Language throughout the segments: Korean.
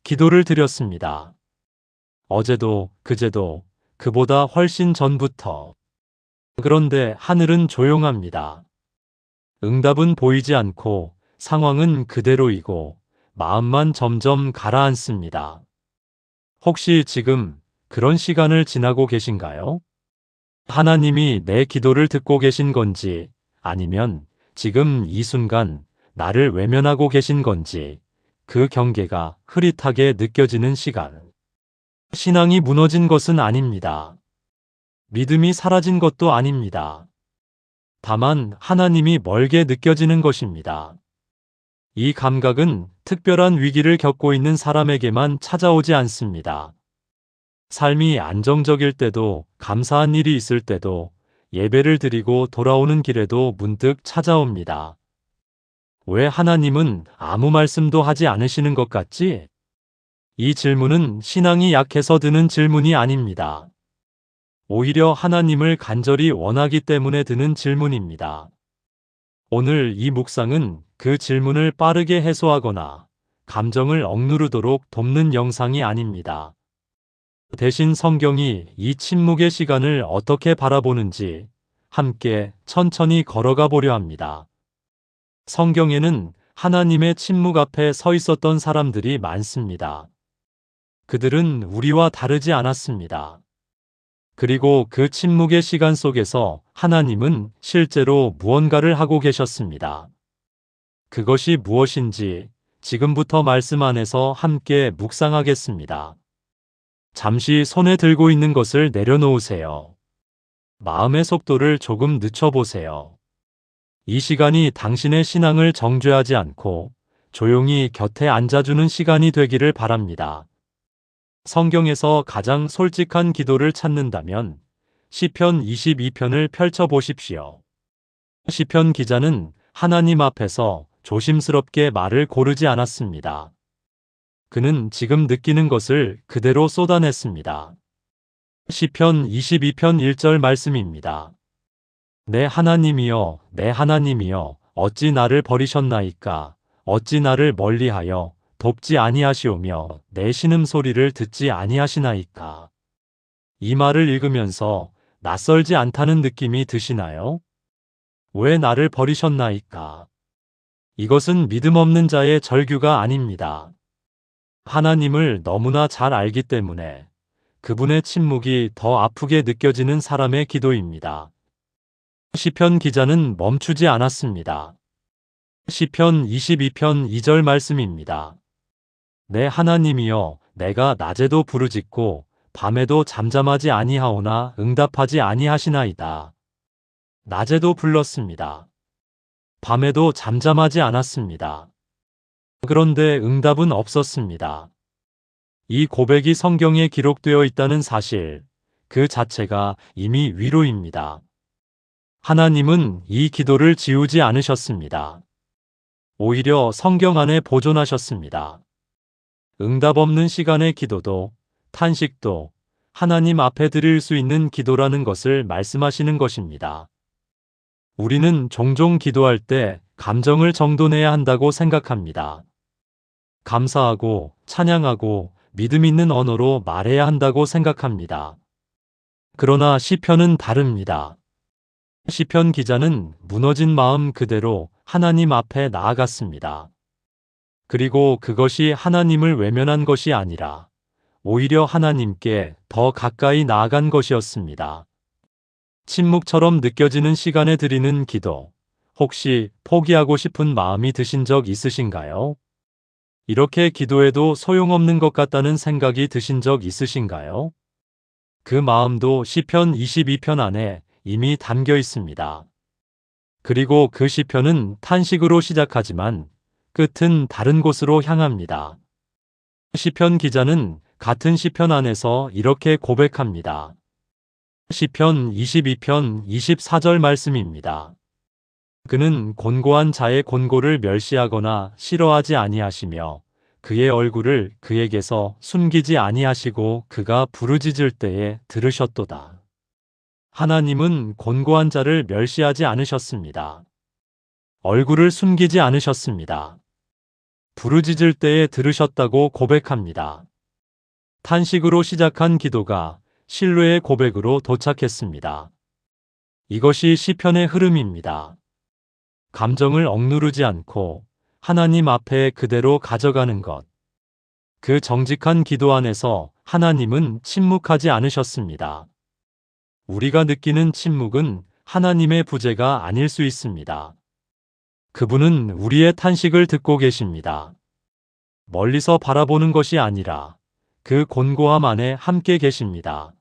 기도를 드렸습니다. 어제도, 그제도, 그보다 훨씬 전부터. 그런데 하늘은 조용합니다. 응답은 보이지 않고 상황은 그대로이고 마음만 점점 가라앉습니다. 혹시 지금 그런 시간을 지나고 계신가요? 하나님이 내 기도를 듣고 계신 건지, 아니면 지금 이 순간 나를 외면하고 계신 건지, 그 경계가 흐릿하게 느껴지는 시간. 신앙이 무너진 것은 아닙니다. 믿음이 사라진 것도 아닙니다. 다만 하나님이 멀게 느껴지는 것입니다. 이 감각은 특별한 위기를 겪고 있는 사람에게만 찾아오지 않습니다. 삶이 안정적일 때도, 감사한 일이 있을 때도, 예배를 드리고 돌아오는 길에도 문득 찾아옵니다. 왜 하나님은 아무 말씀도 하지 않으시는 것 같지? 이 질문은 신앙이 약해서 드는 질문이 아닙니다. 오히려 하나님을 간절히 원하기 때문에 드는 질문입니다. 오늘 이 묵상은 그 질문을 빠르게 해소하거나 감정을 억누르도록 돕는 영상이 아닙니다. 대신 성경이 이 침묵의 시간을 어떻게 바라보는지 함께 천천히 걸어가 보려 합니다. 성경에는 하나님의 침묵 앞에 서 있었던 사람들이 많습니다. 그들은 우리와 다르지 않았습니다. 그리고 그 침묵의 시간 속에서 하나님은 실제로 무언가를 하고 계셨습니다. 그것이 무엇인지 지금부터 말씀 안에서 함께 묵상하겠습니다. 잠시 손에 들고 있는 것을 내려놓으세요. 마음의 속도를 조금 늦춰보세요. 이 시간이 당신의 신앙을 정죄하지 않고 조용히 곁에 앉아주는 시간이 되기를 바랍니다. 성경에서 가장 솔직한 기도를 찾는다면 시편 22편을 펼쳐보십시오. 시편 기자는 하나님 앞에서 조심스럽게 말을 고르지 않았습니다. 그는 지금 느끼는 것을 그대로 쏟아냈습니다. 시편 22편 1절 말씀입니다. 내 하나님이여, 내 하나님이여, 어찌 나를 버리셨나이까? 어찌 나를 멀리하여 돕지 아니하시오며 내 신음소리를 듣지 아니하시나이까? 이 말을 읽으면서 낯설지 않다는 느낌이 드시나요? 왜 나를 버리셨나이까? 이것은 믿음 없는 자의 절규가 아닙니다. 하나님을 너무나 잘 알기 때문에 그분의 침묵이 더 아프게 느껴지는 사람의 기도입니다. 시편 기자는 멈추지 않았습니다. 시편 22편 2절 말씀입니다. 내 하나님이여, 내가 낮에도 부르짖고 밤에도 잠잠하지 아니하오나 응답하지 아니하시나이다. 낮에도 불렀습니다. 밤에도 잠잠하지 않았습니다. 그런데 응답은 없었습니다. 이 고백이 성경에 기록되어 있다는 사실, 그 자체가 이미 위로입니다. 하나님은 이 기도를 지우지 않으셨습니다. 오히려 성경 안에 보존하셨습니다. 응답 없는 시간의 기도도, 탄식도 하나님 앞에 드릴 수 있는 기도라는 것을 말씀하시는 것입니다. 우리는 종종 기도할 때 감정을 정돈해야 한다고 생각합니다. 감사하고 찬양하고 믿음 있는 언어로 말해야 한다고 생각합니다. 그러나 시편은 다릅니다. 시편 기자는 무너진 마음 그대로 하나님 앞에 나아갔습니다. 그리고 그것이 하나님을 외면한 것이 아니라 오히려 하나님께 더 가까이 나아간 것이었습니다. 침묵처럼 느껴지는 시간에 드리는 기도, 혹시 포기하고 싶은 마음이 드신 적 있으신가요? 이렇게 기도해도 소용없는 것 같다는 생각이 드신 적 있으신가요? 그 마음도 시편 22편 안에 이미 담겨 있습니다. 그리고 그 시편은 탄식으로 시작하지만 끝은 다른 곳으로 향합니다. 시편 기자는 같은 시편 안에서 이렇게 고백합니다. 시편 22편 24절 말씀입니다. 그는 곤고한 자의 곤고를 멸시하거나 싫어하지 아니하시며 그의 얼굴을 그에게서 숨기지 아니하시고 그가 부르짖을 때에 들으셨도다. 하나님은 곤고한 자를 멸시하지 않으셨습니다. 얼굴을 숨기지 않으셨습니다. 부르짖을 때에 들으셨다고 고백합니다. 탄식으로 시작한 기도가 신뢰의 고백으로 도착했습니다. 이것이 시편의 흐름입니다. 감정을 억누르지 않고 하나님 앞에 그대로 가져가는 것. 그 정직한 기도 안에서 하나님은 침묵하지 않으셨습니다. 우리가 느끼는 침묵은 하나님의 부재가 아닐 수 있습니다. 그분은 우리의 탄식을 듣고 계십니다. 멀리서 바라보는 것이 아니라 그 곤고함 안에 함께 계십니다.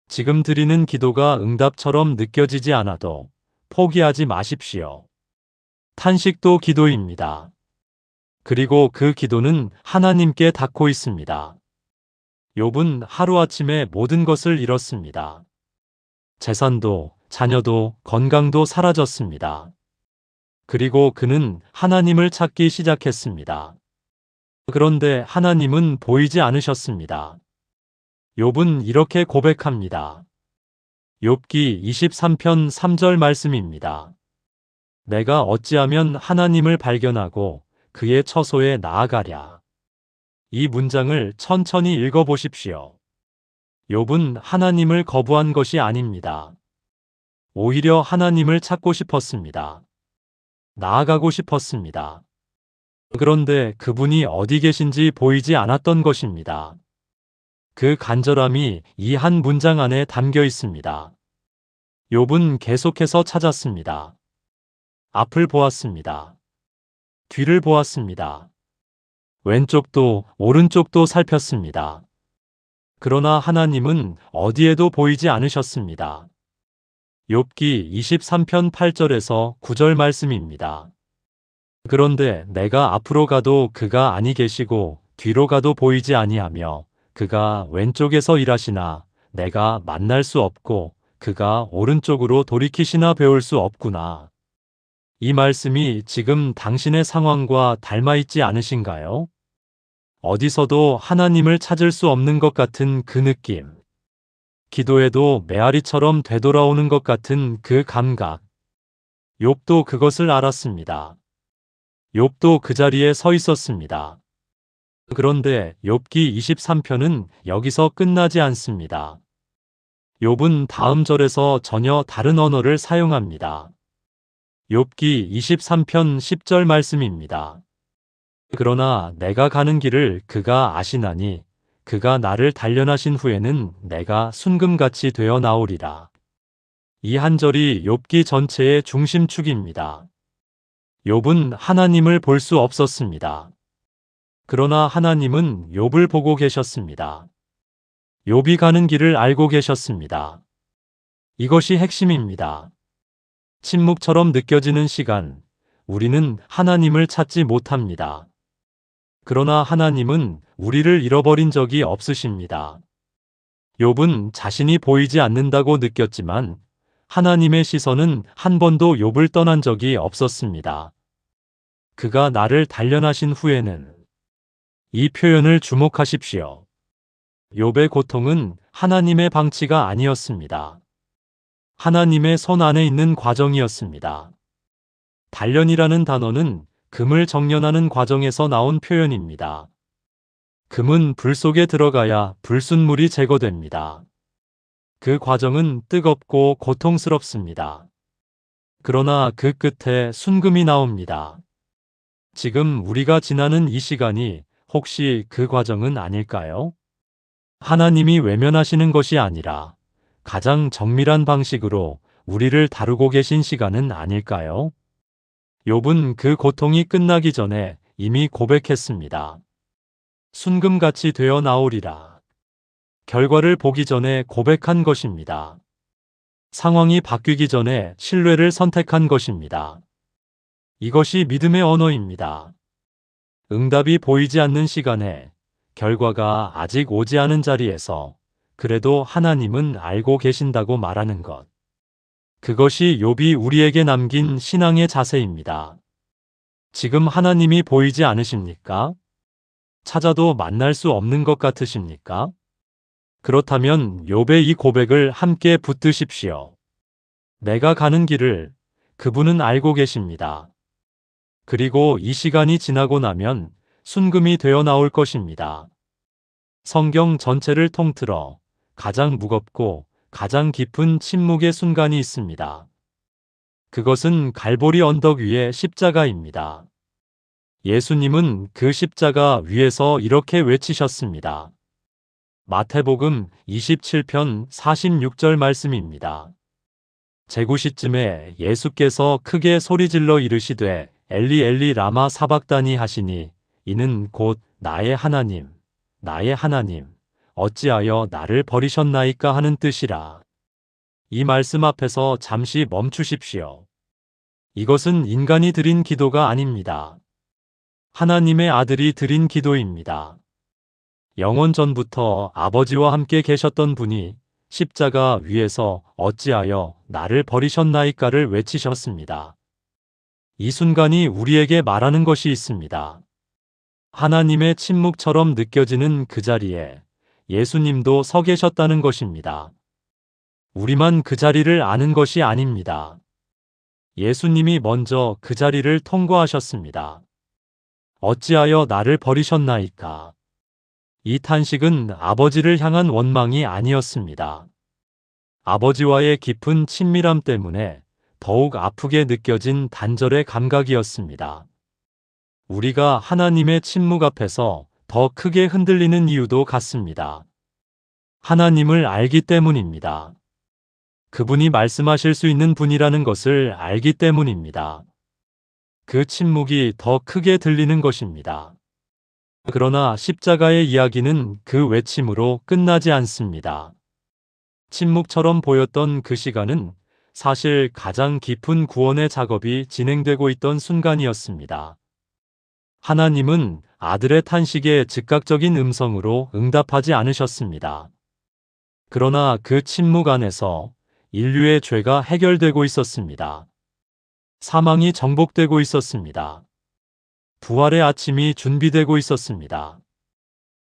지금 드리는 기도가 응답처럼 느껴지지 않아도 포기하지 마십시오. 탄식도 기도입니다. 그리고 그 기도는 하나님께 닿고 있습니다. 욥은 하루아침에 모든 것을 잃었습니다. 재산도, 자녀도, 건강도 사라졌습니다. 그리고 그는 하나님을 찾기 시작했습니다. 그런데 하나님은 보이지 않으셨습니다. 욥은 이렇게 고백합니다. 욥기 23편 3절 말씀입니다. 내가 어찌하면 하나님을 발견하고 그의 처소에 나아가랴. 이 문장을 천천히 읽어보십시오. 욥은 하나님을 거부한 것이 아닙니다. 오히려 하나님을 찾고 싶었습니다. 나아가고 싶었습니다. 그런데 그분이 어디 계신지 보이지 않았던 것입니다. 그 간절함이 이 한 문장 안에 담겨 있습니다. 욥은 계속해서 찾았습니다. 앞을 보았습니다. 뒤를 보았습니다. 왼쪽도 오른쪽도 살폈습니다. 그러나 하나님은 어디에도 보이지 않으셨습니다. 욥기 23편 8절에서 9절 말씀입니다. 그런데 내가 앞으로 가도 그가 아니 계시고 뒤로 가도 보이지 아니하며 그가 왼쪽에서 일하시나 내가 만날 수 없고 그가 오른쪽으로 돌이키시나 배울 수 없구나. 이 말씀이 지금 당신의 상황과 닮아 있지 않으신가요? 어디서도 하나님을 찾을 수 없는 것 같은 그 느낌. 기도에도 메아리처럼 되돌아오는 것 같은 그 감각. 욥도 그것을 알았습니다. 욥도 그 자리에 서 있었습니다. 그런데 욥기 23편은 여기서 끝나지 않습니다. 욥은 다음 절에서 전혀 다른 언어를 사용합니다. 욥기 23편 10절 말씀입니다. 그러나 내가 가는 길을 그가 아시나니 그가 나를 단련하신 후에는 내가 순금같이 되어 나오리라. 이 한 절이 욥기 전체의 중심축입니다. 욥은 하나님을 볼 수 없었습니다. 그러나 하나님은 욥을 보고 계셨습니다. 욥이 가는 길을 알고 계셨습니다. 이것이 핵심입니다. 침묵처럼 느껴지는 시간, 우리는 하나님을 찾지 못합니다. 그러나 하나님은 우리를 잃어버린 적이 없으십니다. 욥은 자신이 보이지 않는다고 느꼈지만 하나님의 시선은 한 번도 욥을 떠난 적이 없었습니다. 그가 나를 단련하신 후에는 이 표현을 주목하십시오. 욥의 고통은 하나님의 방치가 아니었습니다. 하나님의 손 안에 있는 과정이었습니다. 단련이라는 단어는 금을 정련하는 과정에서 나온 표현입니다. 금은 불 속에 들어가야 불순물이 제거됩니다. 그 과정은 뜨겁고 고통스럽습니다. 그러나 그 끝에 순금이 나옵니다. 지금 우리가 지나는 이 시간이 혹시 그 과정은 아닐까요? 하나님이 외면하시는 것이 아니라 가장 정밀한 방식으로 우리를 다루고 계신 시간은 아닐까요? 욥은 그 고통이 끝나기 전에 이미 고백했습니다. 순금같이 되어 나오리라. 결과를 보기 전에 고백한 것입니다. 상황이 바뀌기 전에 신뢰를 선택한 것입니다. 이것이 믿음의 언어입니다. 응답이 보이지 않는 시간에 결과가 아직 오지 않은 자리에서 그래도 하나님은 알고 계신다고 말하는 것. 그것이 욥이 우리에게 남긴 신앙의 자세입니다. 지금 하나님이 보이지 않으십니까? 찾아도 만날 수 없는 것 같으십니까? 그렇다면 욥의 이 고백을 함께 붙드십시오. 내가 가는 길을 그분은 알고 계십니다. 그리고 이 시간이 지나고 나면 순금이 되어 나올 것입니다. 성경 전체를 통틀어 가장 무겁고 가장 깊은 침묵의 순간이 있습니다. 그것은 갈보리 언덕 위의 십자가입니다. 예수님은 그 십자가 위에서 이렇게 외치셨습니다. 마태복음 27편 46절 말씀입니다. 제구시쯤에 예수께서 크게 소리질러 이르시되 엘리 엘리 라마 사박다니 하시니 이는 곧 나의 하나님, 나의 하나님, 어찌하여 나를 버리셨나이까 하는 뜻이라. 이 말씀 앞에서 잠시 멈추십시오. 이것은 인간이 드린 기도가 아닙니다. 하나님의 아들이 드린 기도입니다. 영원 전부터 아버지와 함께 계셨던 분이 십자가 위에서 어찌하여 나를 버리셨나이까를 외치셨습니다. 이 순간이 우리에게 말하는 것이 있습니다. 하나님의 침묵처럼 느껴지는 그 자리에 예수님도 서 계셨다는 것입니다. 우리만 그 자리를 아는 것이 아닙니다. 예수님이 먼저 그 자리를 통과하셨습니다. 어찌하여 나를 버리셨나이까? 이 탄식은 아버지를 향한 원망이 아니었습니다. 아버지와의 깊은 친밀함 때문에 더욱 아프게 느껴진 단절의 감각이었습니다. 우리가 하나님의 침묵 앞에서 더 크게 흔들리는 이유도 같습니다. 하나님을 알기 때문입니다. 그분이 말씀하실 수 있는 분이라는 것을 알기 때문입니다. 그 침묵이 더 크게 들리는 것입니다. 그러나 십자가의 이야기는 그 외침으로 끝나지 않습니다. 침묵처럼 보였던 그 시간은 사실 가장 깊은 구원의 작업이 진행되고 있던 순간이었습니다. 하나님은 아들의 탄식에 즉각적인 음성으로 응답하지 않으셨습니다. 그러나 그 침묵 안에서 인류의 죄가 해결되고 있었습니다. 사망이 정복되고 있었습니다. 부활의 아침이 준비되고 있었습니다.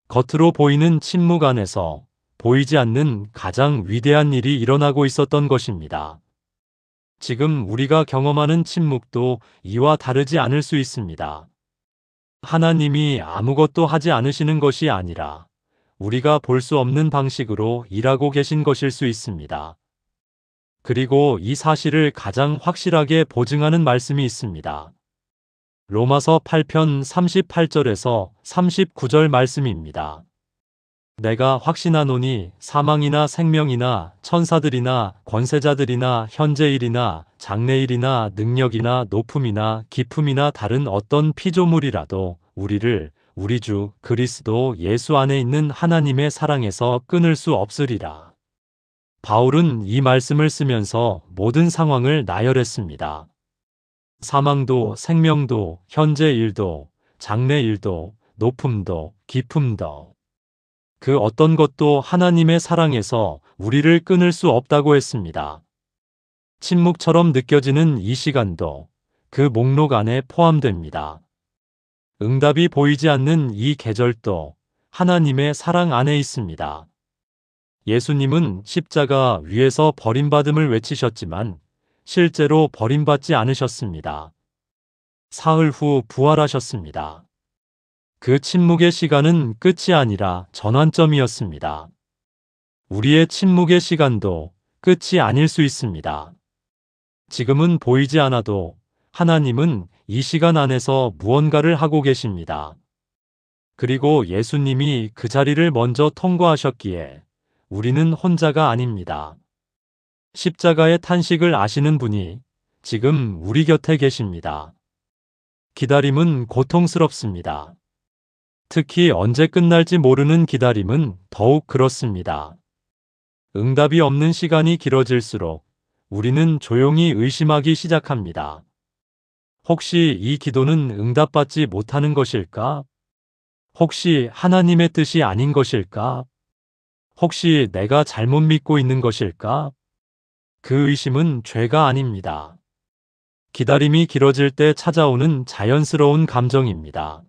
겉으로 보이는 침묵 안에서 보이지 않는 가장 위대한 일이 일어나고 있었던 것입니다. 지금 우리가 경험하는 침묵도 이와 다르지 않을 수 있습니다. 하나님이 아무것도 하지 않으시는 것이 아니라 우리가 볼 수 없는 방식으로 일하고 계신 것일 수 있습니다. 그리고 이 사실을 가장 확실하게 보증하는 말씀이 있습니다. 로마서 8편 38절에서 39절 말씀입니다. 내가 확신하노니 사망이나 생명이나 천사들이나 권세자들이나 현재일이나 장래일이나 능력이나 높음이나 깊음이나 다른 어떤 피조물이라도 우리를 우리 주 그리스도 예수 안에 있는 하나님의 사랑에서 끊을 수 없으리라. 바울은 이 말씀을 쓰면서 모든 상황을 나열했습니다. 사망도 생명도 현재일도 장래일도 높음도 깊음도 그 어떤 것도 하나님의 사랑에서 우리를 끊을 수 없다고 했습니다. 침묵처럼 느껴지는 이 시간도 그 목록 안에 포함됩니다. 응답이 보이지 않는 이 계절도 하나님의 사랑 안에 있습니다. 예수님은 십자가 위에서 버림받음을 외치셨지만 실제로 버림받지 않으셨습니다. 사흘 후 부활하셨습니다. 그 침묵의 시간은 끝이 아니라 전환점이었습니다. 우리의 침묵의 시간도 끝이 아닐 수 있습니다. 지금은 보이지 않아도 하나님은 이 시간 안에서 무언가를 하고 계십니다. 그리고 예수님이 그 자리를 먼저 통과하셨기에 우리는 혼자가 아닙니다. 십자가의 탄식을 아시는 분이 지금 우리 곁에 계십니다. 기다림은 고통스럽습니다. 특히 언제 끝날지 모르는 기다림은 더욱 그렇습니다. 응답이 없는 시간이 길어질수록 우리는 조용히 의심하기 시작합니다. 혹시 이 기도는 응답받지 못하는 것일까? 혹시 하나님의 뜻이 아닌 것일까? 혹시 내가 잘못 믿고 있는 것일까? 그 의심은 죄가 아닙니다. 기다림이 길어질 때 찾아오는 자연스러운 감정입니다.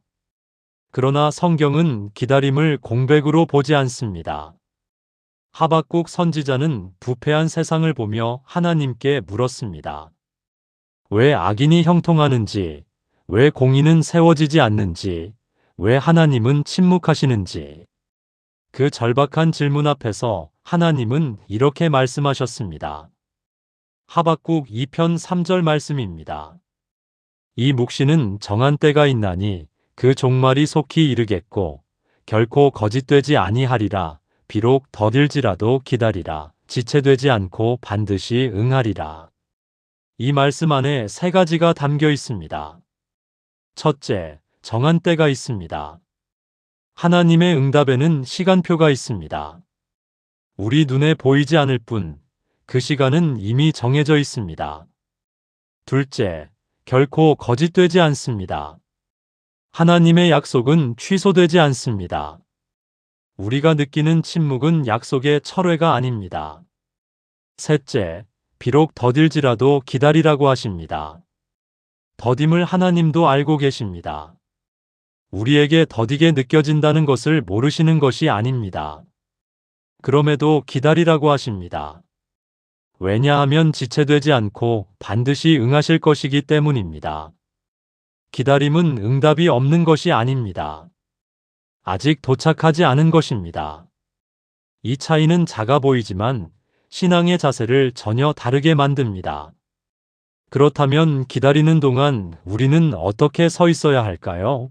그러나 성경은 기다림을 공백으로 보지 않습니다. 하박국 선지자는 부패한 세상을 보며 하나님께 물었습니다. 왜 악인이 형통하는지, 왜 공의는 세워지지 않는지, 왜 하나님은 침묵하시는지. 그 절박한 질문 앞에서 하나님은 이렇게 말씀하셨습니다. 하박국 2편 3절 말씀입니다. 이 묵시는 정한 때가 있나니 그 종말이 속히 이르겠고 결코 거짓되지 아니하리라. 비록 더딜지라도 기다리라. 지체되지 않고 반드시 응하리라. 이 말씀 안에 세 가지가 담겨 있습니다. 첫째, 정한 때가 있습니다. 하나님의 응답에는 시간표가 있습니다. 우리 눈에 보이지 않을 뿐 그 시간은 이미 정해져 있습니다. 둘째, 결코 거짓되지 않습니다. 하나님의 약속은 취소되지 않습니다. 우리가 느끼는 침묵은 약속의 철회가 아닙니다. 셋째, 비록 더딜지라도 기다리라고 하십니다. 더딤을 하나님도 알고 계십니다. 우리에게 더디게 느껴진다는 것을 모르시는 것이 아닙니다. 그럼에도 기다리라고 하십니다. 왜냐하면 지체되지 않고 반드시 응하실 것이기 때문입니다. 기다림은 응답이 없는 것이 아닙니다. 아직 도착하지 않은 것입니다. 이 차이는 작아 보이지만 신앙의 자세를 전혀 다르게 만듭니다. 그렇다면 기다리는 동안 우리는 어떻게 서 있어야 할까요?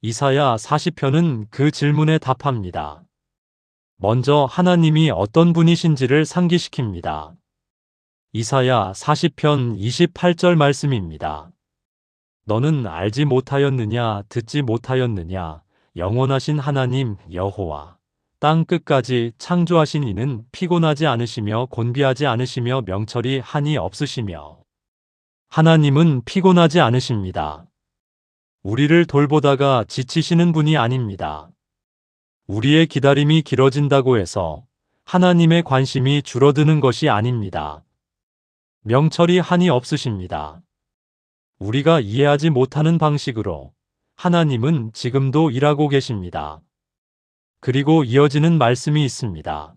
이사야 40편은 그 질문에 답합니다. 먼저 하나님이 어떤 분이신지를 상기시킵니다. 이사야 40편 28절 말씀입니다. 너는 알지 못하였느냐 듣지 못하였느냐 영원하신 하나님 여호와 땅 끝까지 창조하신 이는 피곤하지 않으시며 곤비하지 않으시며 명철이 한이 없으시며. 하나님은 피곤하지 않으십니다. 우리를 돌보다가 지치시는 분이 아닙니다. 우리의 기다림이 길어진다고 해서 하나님의 관심이 줄어드는 것이 아닙니다. 명철이 한이 없으십니다. 우리가 이해하지 못하는 방식으로 하나님은 지금도 일하고 계십니다. 그리고 이어지는 말씀이 있습니다.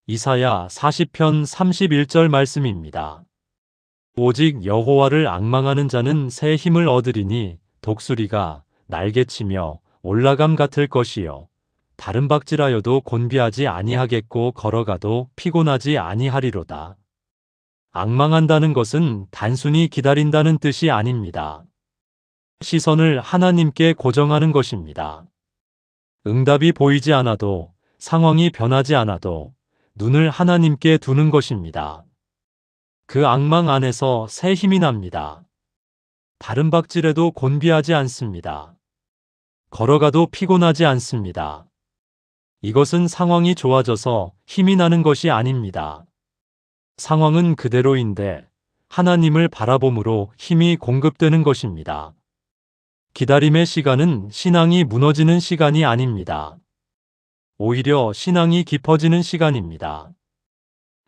이사야 40편 31절 말씀입니다. 오직 여호와를 앙망하는 자는 새 힘을 얻으리니 독수리가 날개치며 올라감 같을 것이요 다른 박질하여도 곤비하지 아니하겠고 걸어가도 피곤하지 아니하리로다. 앙망한다는 것은 단순히 기다린다는 뜻이 아닙니다. 시선을 하나님께 고정하는 것입니다. 응답이 보이지 않아도 상황이 변하지 않아도 눈을 하나님께 두는 것입니다. 그 앙망 안에서 새 힘이 납니다. 다른 박질에도 곤비하지 않습니다. 걸어가도 피곤하지 않습니다. 이것은 상황이 좋아져서 힘이 나는 것이 아닙니다. 상황은 그대로인데 하나님을 바라봄으로 힘이 공급되는 것입니다. 기다림의 시간은 신앙이 무너지는 시간이 아닙니다. 오히려 신앙이 깊어지는 시간입니다.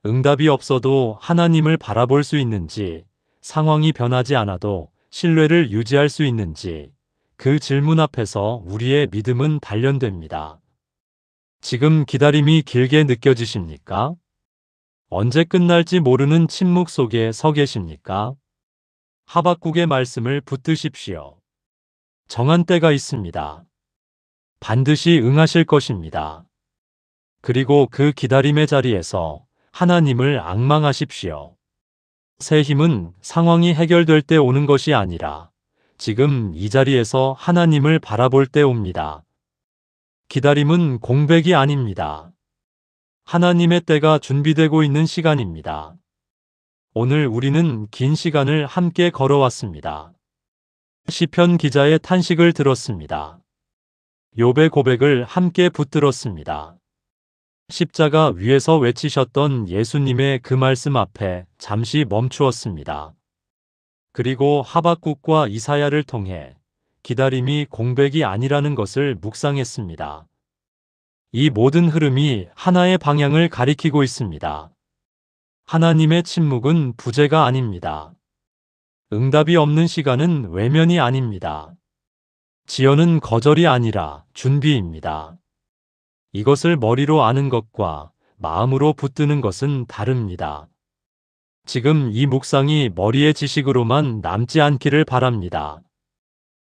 응답이 없어도 하나님을 바라볼 수 있는지, 상황이 변하지 않아도 신뢰를 유지할 수 있는지, 그 질문 앞에서 우리의 믿음은 단련됩니다. 지금 기다림이 길게 느껴지십니까? 언제 끝날지 모르는 침묵 속에 서 계십니까? 하박국의 말씀을 붙드십시오. 정한 때가 있습니다. 반드시 응하실 것입니다. 그리고 그 기다림의 자리에서 하나님을 앙망하십시오. 새 힘은 상황이 해결될 때 오는 것이 아니라 지금 이 자리에서 하나님을 바라볼 때 옵니다. 기다림은 공백이 아닙니다. 하나님의 때가 준비되고 있는 시간입니다. 오늘 우리는 긴 시간을 함께 걸어왔습니다. 시편 기자의 탄식을 들었습니다. 욥의 고백을 함께 붙들었습니다. 십자가 위에서 외치셨던 예수님의 그 말씀 앞에 잠시 멈추었습니다. 그리고 하박국과 이사야를 통해 기다림이 공백이 아니라는 것을 묵상했습니다. 이 모든 흐름이 하나의 방향을 가리키고 있습니다. 하나님의 침묵은 부재가 아닙니다. 응답이 없는 시간은 외면이 아닙니다. 지연은 거절이 아니라 준비입니다. 이것을 머리로 아는 것과 마음으로 붙드는 것은 다릅니다. 지금 이 묵상이 머리의 지식으로만 남지 않기를 바랍니다.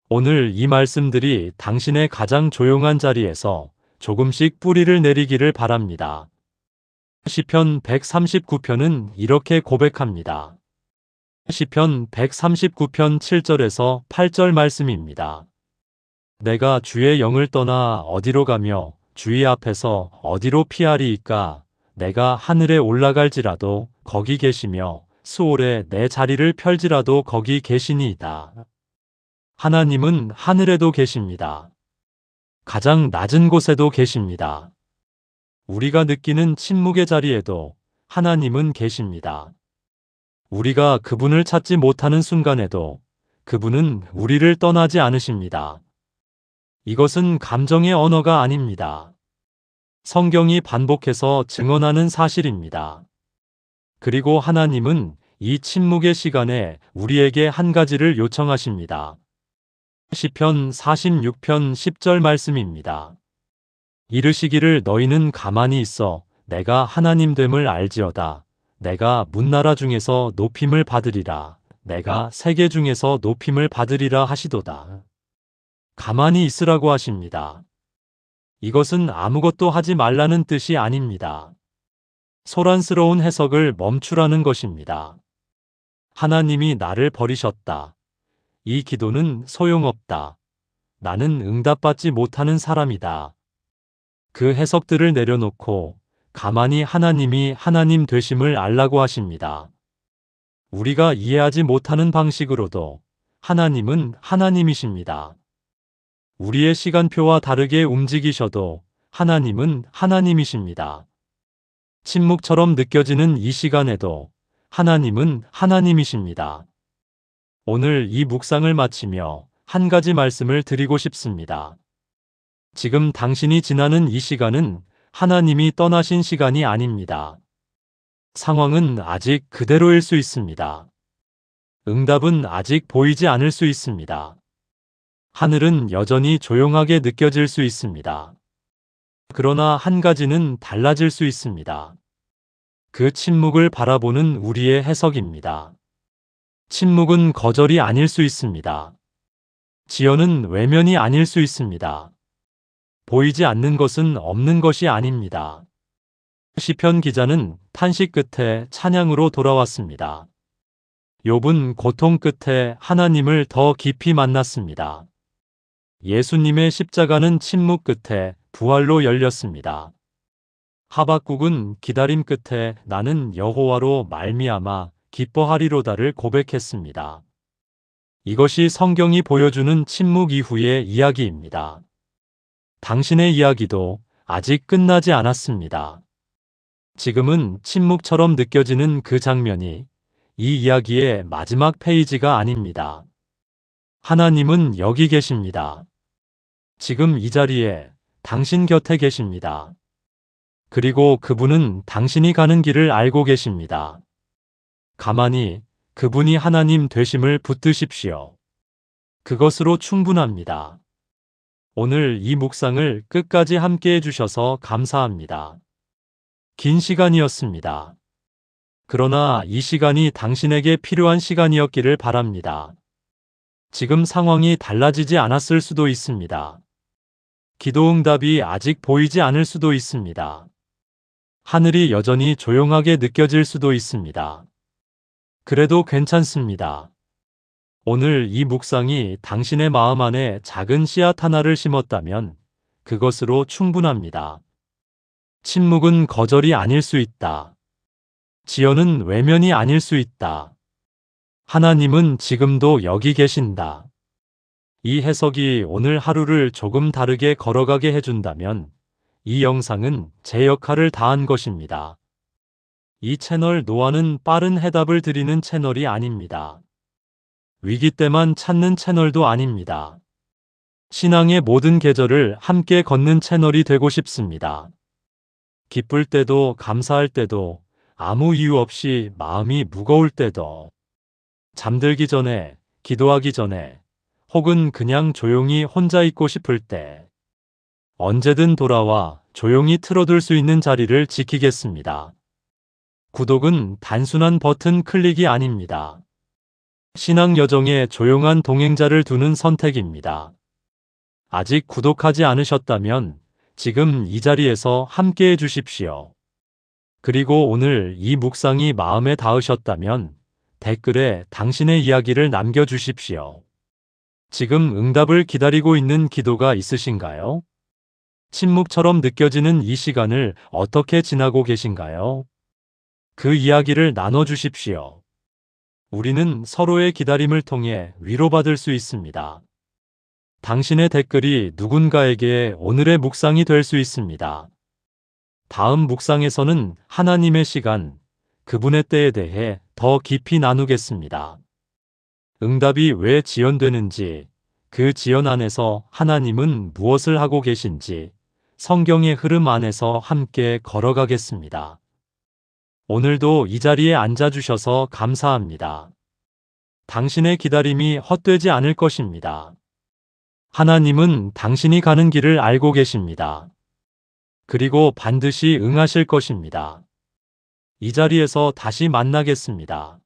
오늘 이 말씀들이 당신의 가장 조용한 자리에서 조금씩 뿌리를 내리기를 바랍니다. 시편 139편은 이렇게 고백합니다. 시편 139편 7절에서 8절 말씀입니다. 내가 주의 영을 떠나 어디로 가며 주의 앞에서 어디로 피하리이까? 내가 하늘에 올라갈지라도 거기 계시며 수월에 내 자리를 펼지라도 거기 계시니이다. 하나님은 하늘에도 계십니다. 가장 낮은 곳에도 계십니다. 우리가 느끼는 침묵의 자리에도 하나님은 계십니다. 우리가 그분을 찾지 못하는 순간에도 그분은 우리를 떠나지 않으십니다. 이것은 감정의 언어가 아닙니다. 성경이 반복해서 증언하는 사실입니다. 그리고 하나님은 이 침묵의 시간에 우리에게 한 가지를 요청하십니다. 시편 46편 10절 말씀입니다. 이르시기를 너희는 가만히 있어 내가 하나님 됨을 알지어다. 내가 문나라 중에서 높임을 받으리라. 내가 세계 중에서 높임을 받으리라 하시도다. 가만히 있으라고 하십니다. 이것은 아무것도 하지 말라는 뜻이 아닙니다. 소란스러운 해석을 멈추라는 것입니다. 하나님이 나를 버리셨다. 이 기도는 소용없다. 나는 응답받지 못하는 사람이다. 그 해석들을 내려놓고 가만히 하나님이 하나님 되심을 알라고 하십니다. 우리가 이해하지 못하는 방식으로도 하나님은 하나님이십니다. 우리의 시간표와 다르게 움직이셔도 하나님은 하나님이십니다. 침묵처럼 느껴지는 이 시간에도 하나님은 하나님이십니다. 오늘 이 묵상을 마치며 한 가지 말씀을 드리고 싶습니다. 지금 당신이 지나는 이 시간은 하나님이 떠나신 시간이 아닙니다. 상황은 아직 그대로일 수 있습니다. 응답은 아직 보이지 않을 수 있습니다. 하늘은 여전히 조용하게 느껴질 수 있습니다. 그러나 한 가지는 달라질 수 있습니다. 그 침묵을 바라보는 우리의 해석입니다. 침묵은 거절이 아닐 수 있습니다. 지연은 외면이 아닐 수 있습니다. 보이지 않는 것은 없는 것이 아닙니다. 시편 기자는 탄식 끝에 찬양으로 돌아왔습니다. 욥은 고통 끝에 하나님을 더 깊이 만났습니다. 예수님의 십자가는 침묵 끝에 부활로 열렸습니다. 하박국은 기다림 끝에 나는 여호와로 말미암아 기뻐하리로다를 고백했습니다. 이것이 성경이 보여주는 침묵 이후의 이야기입니다. 당신의 이야기도 아직 끝나지 않았습니다. 지금은 침묵처럼 느껴지는 그 장면이 이 이야기의 마지막 페이지가 아닙니다. 하나님은 여기 계십니다. 지금 이 자리에 당신 곁에 계십니다. 그리고 그분은 당신이 가는 길을 알고 계십니다. 가만히 그분이 하나님 되심을 붙드십시오. 그것으로 충분합니다. 오늘 이 묵상을 끝까지 함께 해주셔서 감사합니다. 긴 시간이었습니다. 그러나 이 시간이 당신에게 필요한 시간이었기를 바랍니다. 지금 상황이 달라지지 않았을 수도 있습니다. 기도 응답이 아직 보이지 않을 수도 있습니다. 하늘이 여전히 조용하게 느껴질 수도 있습니다. 그래도 괜찮습니다. 오늘 이 묵상이 당신의 마음 안에 작은 씨앗 하나를 심었다면 그것으로 충분합니다. 침묵은 거절이 아닐 수 있다. 지연은 외면이 아닐 수 있다. 하나님은 지금도 여기 계신다. 이 해석이 오늘 하루를 조금 다르게 걸어가게 해준다면 이 영상은 제 역할을 다한 것입니다. 이 채널 노아는 빠른 해답을 드리는 채널이 아닙니다. 위기 때만 찾는 채널도 아닙니다. 신앙의 모든 계절을 함께 걷는 채널이 되고 싶습니다. 기쁠 때도 감사할 때도 아무 이유 없이 마음이 무거울 때도 잠들기 전에, 기도하기 전에, 혹은 그냥 조용히 혼자 있고 싶을 때 언제든 돌아와 조용히 틀어둘 수 있는 자리를 지키겠습니다. 구독은 단순한 버튼 클릭이 아닙니다. 신앙 여정에 조용한 동행자를 두는 선택입니다. 아직 구독하지 않으셨다면 지금 이 자리에서 함께 해주십시오. 그리고 오늘 이 묵상이 마음에 닿으셨다면 댓글에 당신의 이야기를 남겨주십시오. 지금 응답을 기다리고 있는 기도가 있으신가요? 침묵처럼 느껴지는 이 시간을 어떻게 지나고 계신가요? 그 이야기를 나눠주십시오. 우리는 서로의 기다림을 통해 위로받을 수 있습니다. 당신의 댓글이 누군가에게 오늘의 묵상이 될 수 있습니다. 다음 묵상에서는 하나님의 시간, 그분의 때에 대해 더 깊이 나누겠습니다. 응답이 왜 지연되는지, 그 지연 안에서 하나님은 무엇을 하고 계신지, 성경의 흐름 안에서 함께 걸어가겠습니다. 오늘도 이 자리에 앉아주셔서 감사합니다. 당신의 기다림이 헛되지 않을 것입니다. 하나님은 당신이 가는 길을 알고 계십니다. 그리고 반드시 응하실 것입니다. 이 자리에서 다시 만나겠습니다.